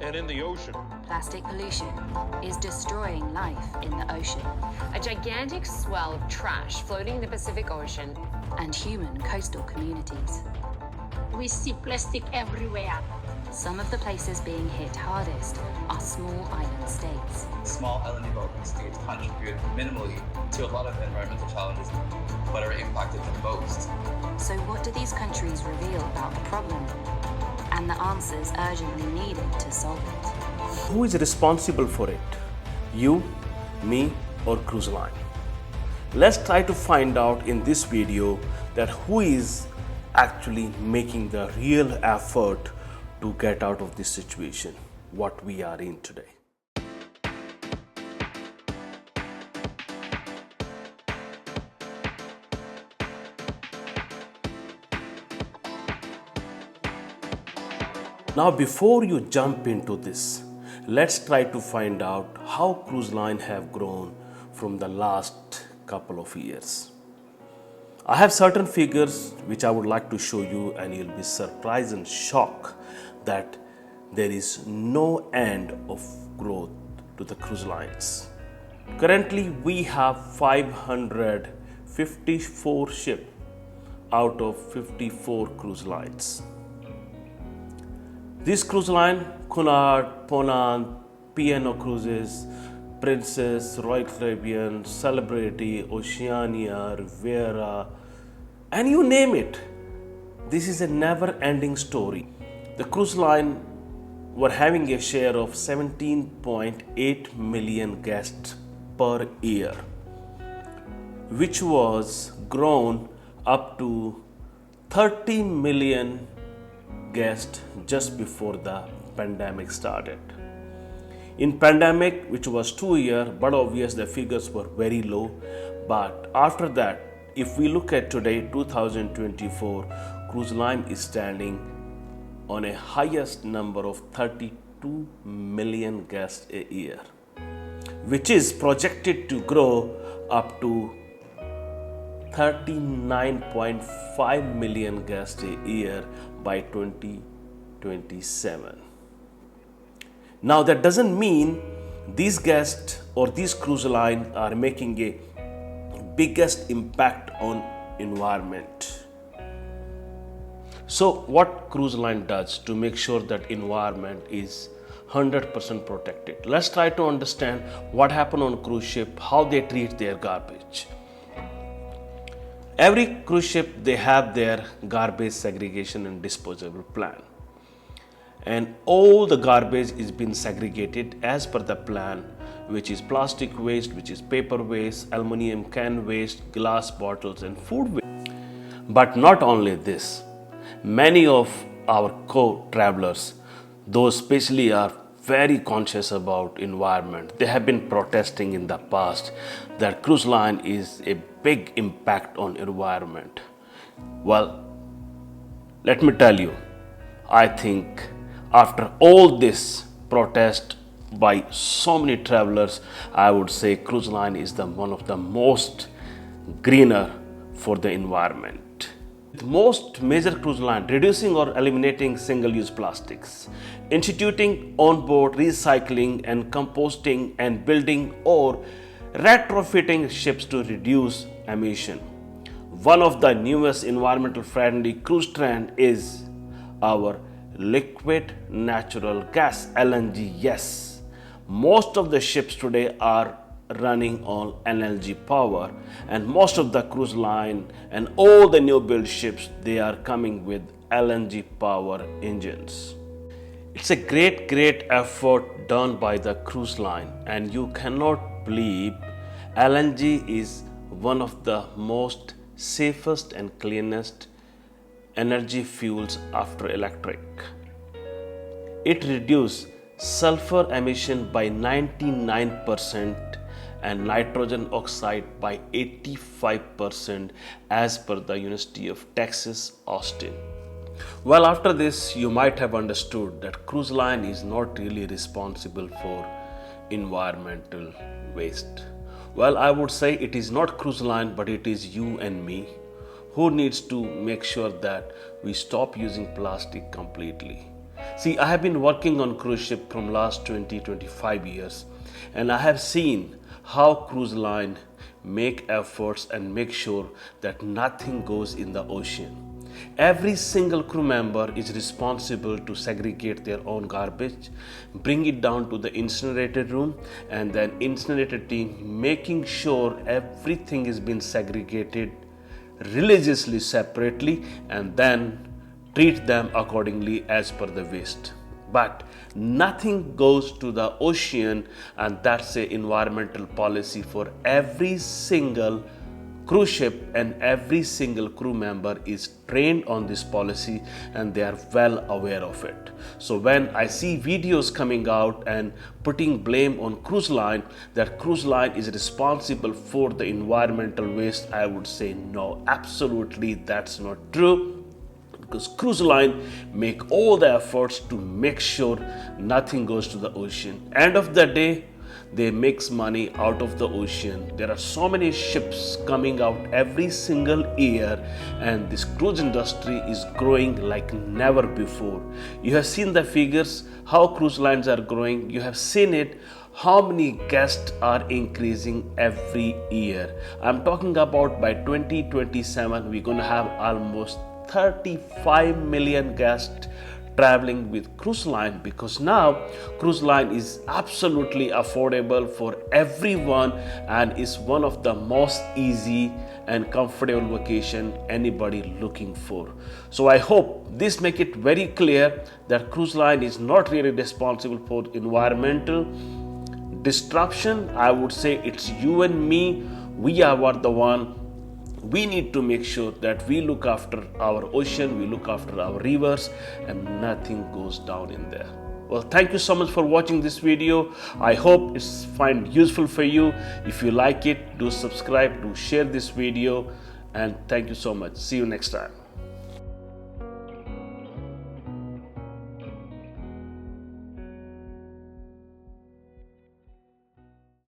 and in the ocean. Plastic pollution is destroying life in the ocean. A gigantic swell of trash floating in the Pacific Ocean. And human coastal communities. We see plastic everywhere. Some of the places being hit hardest are small island states. Small island developing states contribute minimally to a lot of environmental challenges, but are impacted the most. So what do these countries reveal about the problem? And the answers urgently needed to solve it. Who is responsible for it? You, me, or cruise line? Let's try to find out in this video that who is actually making the real effort to get out of this situation, what we are in today. Now, before you jump into this, let's try to find out how cruise line have grown from the last couple of years. I have certain figures which I would like to show you, and you'll be surprised and shocked that there is no end of growth to the cruise lines. Currently, we have 554 ships out of 54 cruise lines. This cruise line, Cunard, Ponant, P&O Cruises, Princess, Royal Caribbean, Celebrity, Oceania, Riviera, and you name it. This is a never-ending story. The cruise line were having a share of 17.8 million guests per year, which was grown up to 30 million guests just before the pandemic started. In pandemic, which was 2 years, but obvious the figures were very low. But after that, if we look at today, 2024, cruise line is standing on a highest number of 32 million guests a year, which is projected to grow up to 39.5 million guests a year by 2027. Now, that doesn't mean these guests or these cruise lines are making a biggest impact on environment. So what cruise line does to make sure that environment is 100% protected? Let's try to understand what happened on cruise ship, how they treat their garbage. Every cruise ship, they have their garbage segregation and disposal plan. And all the garbage is being segregated as per the plan, which is plastic waste, which is paper waste, aluminum can waste, glass bottles, and food waste. But not only this, many of our co-travelers, those especially are very conscious about environment. They have been protesting in the past that cruise line is a big impact on environment. Well, let me tell you, I think after all this protest by so many travelers, I would say cruise line is one of the most greener for the environment. Most major cruise line reducing or eliminating single-use plastics, instituting on-board recycling and composting, and building or retrofitting ships to reduce emission. One of the newest environmental friendly cruise trend is our liquid natural gas, LNG. Yes, most of the ships today are running on LNG power, and most of the cruise line and all the new build ships, they are coming with LNG power engines. It's a great effort done by the cruise line, and you cannot believe LNG is one of the most safest and cleanest energy fuels after electric. It reduces sulfur emission by 99% and nitrogen oxide by 85% as per the University of Texas, Austin. Well, after this, you might have understood that cruise line is not really responsible for environmental waste. Well, I would say it is not cruise line, but it is you and me who needs to make sure that we stop using plastic completely. See, I have been working on cruise ship from last 20-25 years, and I have seen how cruise line make efforts and make sure that nothing goes in the ocean. Every single crew member is responsible to segregate their own garbage, bring it down to the incinerator room, and then incinerator team making sure everything is being segregated religiously separately and then treat them accordingly as per the waste. But nothing goes to the ocean, and that's a environmental policy for every single cruise ship, and every single crew member is trained on this policy and they are well aware of it. So when I see videos coming out and putting blame on cruise line that cruise line is responsible for the environmental waste, I would say no, absolutely that's not true, because cruise line make all the efforts to make sure nothing goes to the ocean. End of the day, they make money out of the ocean. There are so many ships coming out every single year, and this cruise industry is growing like never before. You have seen the figures, how cruise lines are growing. You have seen it, how many guests are increasing every year. I'm talking about by 2027, we're going to have almost 35 million guests traveling with cruise line, because now cruise line is absolutely affordable for everyone and is one of the most easy and comfortable vacation anybody looking for. So I hope this make it very clear that cruise line is not really responsible for environmental disruption. I would say it's you and me. We are the one. We need to make sure that we look after our ocean, we look after our rivers, and nothing goes down in there. Well, thank you so much for watching this video. I hope it's find useful for you. If you like it, do subscribe, do share this video, and thank you so much. See you next time.